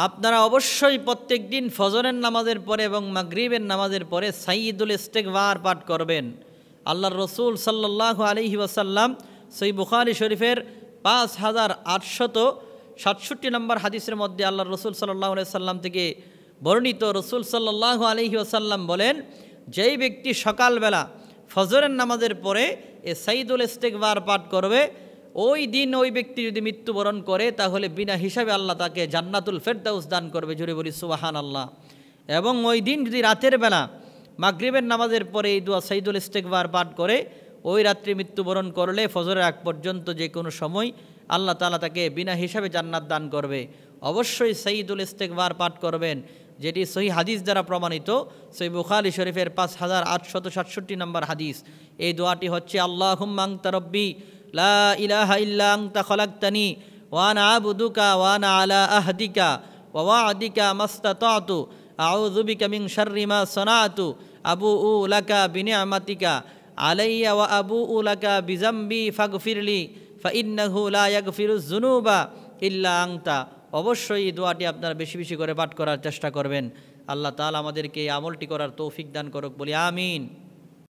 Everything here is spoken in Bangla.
আপনারা অবশ্যই প্রত্যেক দিন ফজরের নামাজের পরে এবং মাগরিবের নামাজের পরে সাইয়্যিদুল ইস্তিগফার পাঠ করবেন। আল্লাহর রসুল সাল্লাল্লাহু আলাইহি ওয়াসাল্লাম সহিহ বুখারী শরীফের 5867 নম্বর হাদিসের মধ্যে আল্লাহর রসুল সাল্লাল্লাহু আলাইহি ওয়াসাল্লাম থেকে বর্ণিত, রসুল সাল্লাল্লাহু আলাইহি ওয়াসাল্লাম বলেন, যেই ব্যক্তি সকালবেলা ফজরের নামাজের পরে এ সাইয়্যিদুল ইস্তিগফার পাঠ করবে, ওই দিন ওই ব্যক্তি যদি মৃত্যুবরণ করে তাহলে বিনা হিসাবে আল্লাহ তাকে জান্নাতুল ফেরদাউস দান করবে। জোরে বলি সুবহানাল্লাহ। এবং ওই দিন যদি রাতের বেলা মাগরিবের নামাজের পরে এই দোয়া সাইয়্যিদুল ইস্তিগফার পাঠ করে ওই রাত্রি মৃত্যুবরণ করলে ফজরের আগ পর্যন্ত যে কোনো সময় আল্লাহ তাআলা তাকে বিনা হিসাবে জান্নাত দান করবে। অবশ্যই সাইয়্যিদুল ইস্তিগফার পাঠ করবেন, যেটি সহিহ হাদিস দ্বারা প্রমাণিত। সহিহ বুখারী শরীফের 5867 নম্বর হাদিস। এই দোয়াটি হচ্ছে, আল্লাহুম্মা আনতা রব্বি লা ইলাহা ইল্লা আনতা খালাকতানি ওয়া আনা আবুদুকা ওয়া আনা আলা আহদিকা ওয়া ওয়া'দিকা মাসতাতা'তু আউযু বিকা মিন শাররি মা সানা'তু আবুউ লাকা বিনি'মাতিকা আলাইয়া ওয়া আবুউ লাকা বিযামবি ফাগফিরলি ফাইন্নাহু লা ইয়াগফিরুয যুনুবা ইল্লা আনতা। অবশ্যই এই দোয়াটি আপনারা বেশি বেশি করে পাঠ করার চেষ্টা করবেন। আল্লাহ তাআলা আমাদেরকে এই আমলটি করার তৌফিক দান করুক, বলি আমিন।